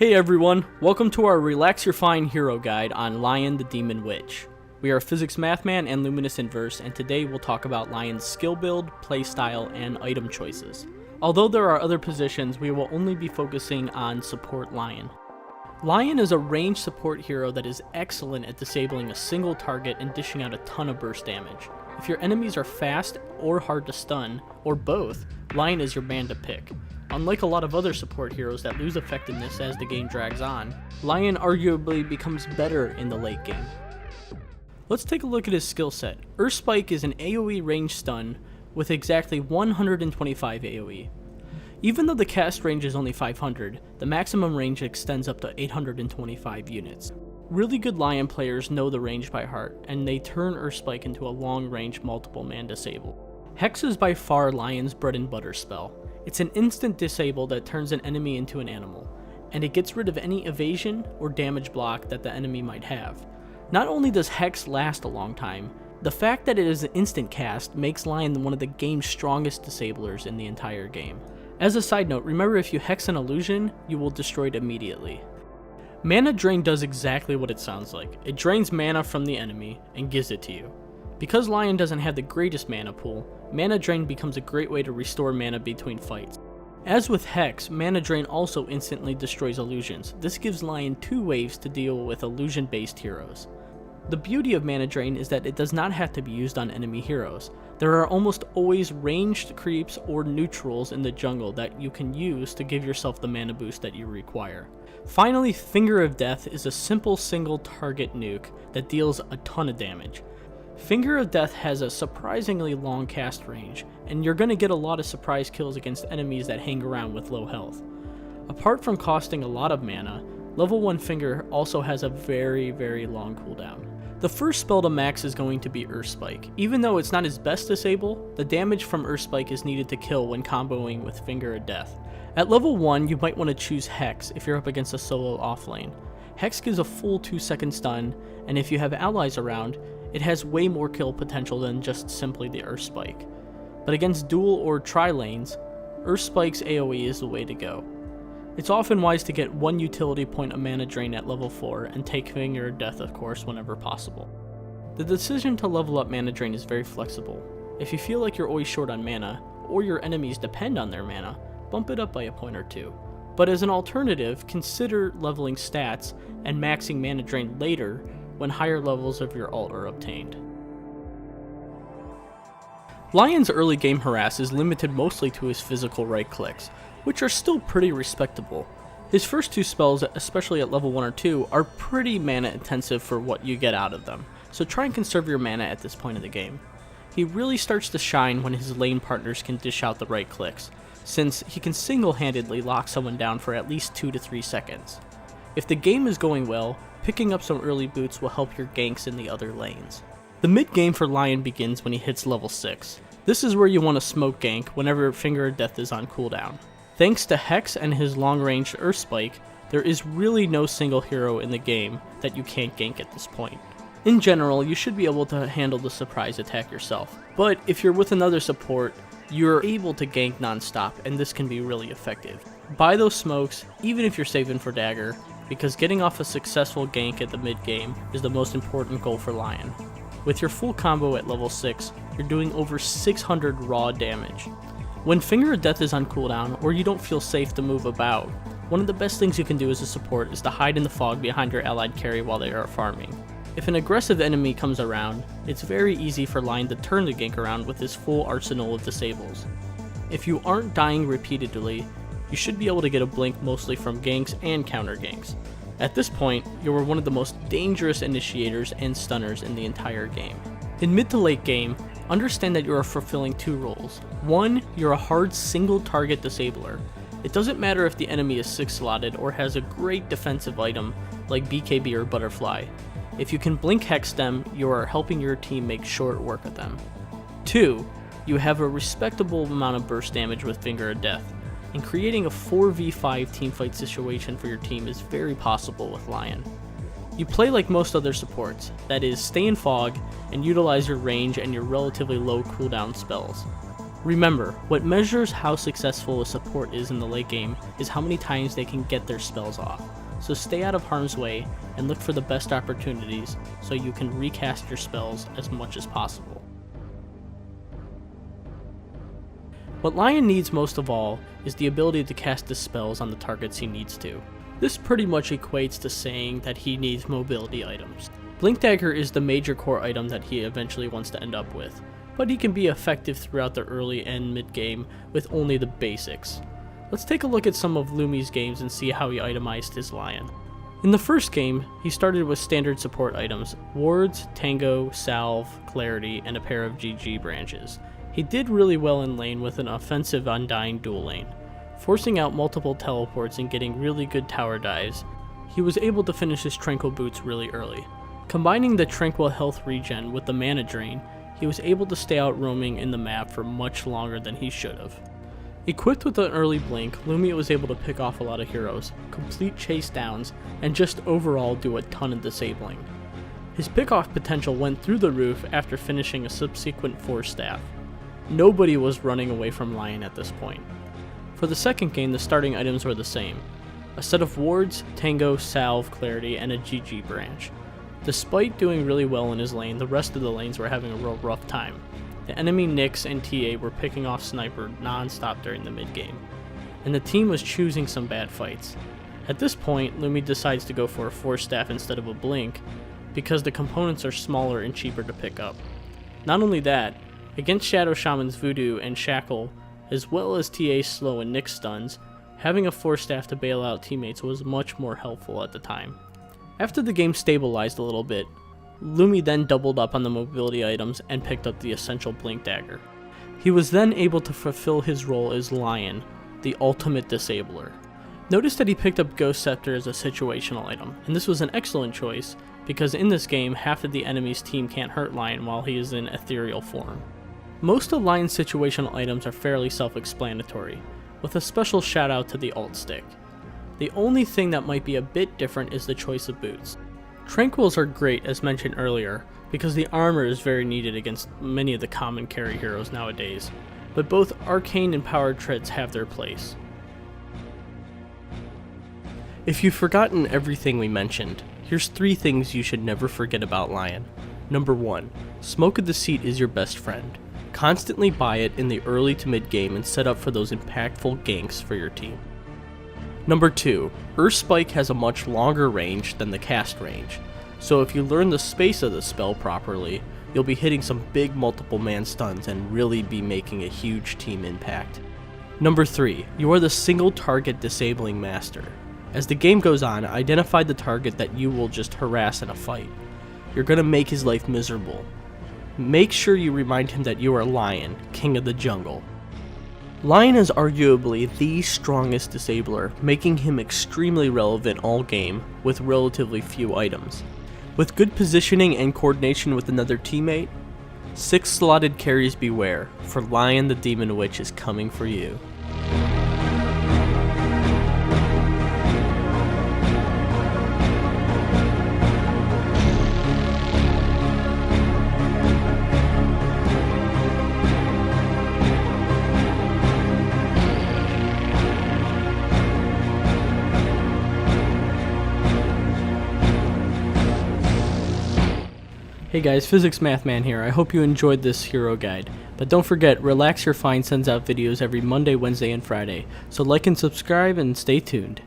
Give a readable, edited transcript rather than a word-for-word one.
Hey everyone, welcome to our Relax Your Fine Hero Guide on Lion the Demon Witch. We are PhysicsMathMan and LuminousInverse, and today we'll talk about Lion's skill build, playstyle, and item choices. Although there are other positions, we will only be focusing on support Lion. Lion is a ranged support hero that is excellent at disabling a single target and dishing out a ton of burst damage. If your enemies are fast or hard to stun, or both, Lion is your man to pick. Unlike a lot of other support heroes that lose effectiveness as the game drags on, Lion arguably becomes better in the late game. Let's take a look at his skill set. Earth Spike is an AoE range stun with exactly 125 AoE. Even though the cast range is only 500, the maximum range extends up to 825 units. Really good Lion players know the range by heart, and they turn Earth Spike into a long-range multiple man disable. Hex is by far Lion's bread and butter spell. It's an instant disable that turns an enemy into an animal, and it gets rid of any evasion or damage block that the enemy might have. Not only does Hex last a long time, the fact that it is an instant cast makes Lion one of the game's strongest disablers in the entire game. As a side note, remember if you Hex an illusion, you will destroy it immediately. Mana Drain does exactly what it sounds like. It drains mana from the enemy and gives it to you. Because Lion doesn't have the greatest mana pool, Mana Drain becomes a great way to restore mana between fights. As with Hex, Mana Drain also instantly destroys illusions. This gives Lion 2 waves to deal with illusion-based heroes. The beauty of Mana Drain is that it does not have to be used on enemy heroes. There are almost always ranged creeps or neutrals in the jungle that you can use to give yourself the mana boost that you require. Finally, Finger of Death is a simple single target nuke that deals a ton of damage. Finger of Death has a surprisingly long cast range, and you're going to get a lot of surprise kills against enemies that hang around with low health. Apart from costing a lot of mana, level 1 Finger also has a very long cooldown. The first spell to max is going to be Earth Spike. Even though it's not his best disable, the damage from Earth Spike is needed to kill when comboing with Finger of Death. At level 1, you might want to choose Hex if you're up against a solo offlane. Hex gives a full 2-second stun, and if you have allies around, it has way more kill potential than just simply the Earth Spike. But against dual or tri-lanes, Earth Spike's AoE is the way to go. It's often wise to get 1 utility point of Mana Drain at level 4 and take Finger of Death of course whenever possible. The decision to level up Mana Drain is very flexible. If you feel like you're always short on mana, or your enemies depend on their mana, bump it up by a point or two. But as an alternative, consider leveling stats and maxing Mana Drain later when higher levels of your ult are obtained. Lion's early game harass is limited mostly to his physical right clicks, which are still pretty respectable. His first 2 spells, especially at level 1 or 2, are pretty mana intensive for what you get out of them, so try and conserve your mana at this point of the game. He really starts to shine when his lane partners can dish out the right clicks, since he can single-handedly lock someone down for at least 2 to 3 seconds. If the game is going well, picking up some early boots will help your ganks in the other lanes. The mid-game for Lion begins when he hits level 6. This is where you want to smoke gank whenever Finger of Death is on cooldown. Thanks to Hex and his long-range Earth Spike, there is really no single hero in the game that you can't gank at this point. In general, you should be able to handle the surprise attack yourself, but if you're with another support, you're able to gank non-stop, and this can be really effective. Buy those smokes, even if you're saving for dagger, because getting off a successful gank at the mid-game is the most important goal for Lion. With your full combo at level 6, you're doing over 600 raw damage. When Finger of Death is on cooldown, or you don't feel safe to move about, one of the best things you can do as a support is to hide in the fog behind your allied carry while they are farming. If an aggressive enemy comes around, it's very easy for Lion to turn the gank around with his full arsenal of disables. If you aren't dying repeatedly, you should be able to get a blink mostly from ganks and counter ganks. At this point, you are one of the most dangerous initiators and stunners in the entire game. In mid to late game, understand that you are fulfilling 2 roles. 1, you're a hard single target disabler. It doesn't matter if the enemy is 6 slotted or has a great defensive item like BKB or Butterfly. If you can blink Hex them, you are helping your team make short work of them. 2, you have a respectable amount of burst damage with Finger of Death, and creating a 4v5 teamfight situation for your team is very possible with Lion. You play like most other supports, that is, stay in fog and utilize your range and your relatively low cooldown spells. Remember, what measures how successful a support is in the late game is how many times they can get their spells off. So stay out of harm's way and look for the best opportunities so you can recast your spells as much as possible. What Lion needs most of all is the ability to cast his spells on the targets he needs to. This pretty much equates to saying that he needs mobility items. Blink Dagger is the major core item that he eventually wants to end up with, but he can be effective throughout the early and mid game with only the basics. Let's take a look at some of Lumi's games and see how he itemized his Lion. In the first game, he started with standard support items, wards, tango, salve, clarity, and a pair of GG branches. He did really well in lane with an offensive undying dual lane. Forcing out multiple teleports and getting really good tower dives, he was able to finish his Tranquil Boots really early. Combining the Tranquil health regen with the mana drain, he was able to stay out roaming in the map for much longer than he should have. Equipped with an early blink, Lumia was able to pick off a lot of heroes, complete chase downs, and just overall do a ton of disabling. His pick-off potential went through the roof after finishing a subsequent Force Staff. Nobody was running away from Lion at this point. For the second game, the starting items were the same. A set of wards, tango, salve, clarity, and a GG branch. Despite doing really well in his lane, the rest of the lanes were having a real rough time. The enemy Nyx and TA were picking off Sniper non-stop during the mid-game, and the team was choosing some bad fights. At this point, Lumi decides to go for a Force Staff instead of a Blink, because the components are smaller and cheaper to pick up. Not only that, against Shadow Shaman's Voodoo and Shackle, as well as TA's slow and Nyx stuns, having a Force Staff to bail out teammates was much more helpful at the time. After the game stabilized a little bit, Lumi then doubled up on the mobility items and picked up the essential Blink Dagger. He was then able to fulfill his role as Lion, the ultimate disabler. Notice that he picked up Ghost Scepter as a situational item, and this was an excellent choice because in this game half of the enemy's team can't hurt Lion while he is in ethereal form. Most of Lion's situational items are fairly self-explanatory, with a special shout out to the alt stick. The only thing that might be a bit different is the choice of boots. Tranquils are great as mentioned earlier because the armor is very needed against many of the common carry heroes nowadays, but both arcane and powered treads have their place. If you've forgotten everything we mentioned, here's 3 things you should never forget about Lion. Number 1, Smoke of the Seat is your best friend. Constantly buy it in the early to mid game and set up for those impactful ganks for your team. Number 2, Earth Spike has a much longer range than the cast range, so if you learn the space of the spell properly, you'll be hitting some big multiple man stuns and really be making a huge team impact. Number 3, you are the single target disabling master. As the game goes on, identify the target that you will just harass in a fight. You're going to make his life miserable. Make sure you remind him that you are Lion, king of the jungle. Lion is arguably the strongest disabler, making him extremely relevant all game with relatively few items. With good positioning and coordination with another teammate, 6 slotted carries beware, for Lion the Demon Witch is coming for you. Hey guys, PhysicsMathMan here. I hope you enjoyed this hero guide. But don't forget, Relax Your Find sends out videos every Monday, Wednesday, and Friday. So like and subscribe and stay tuned.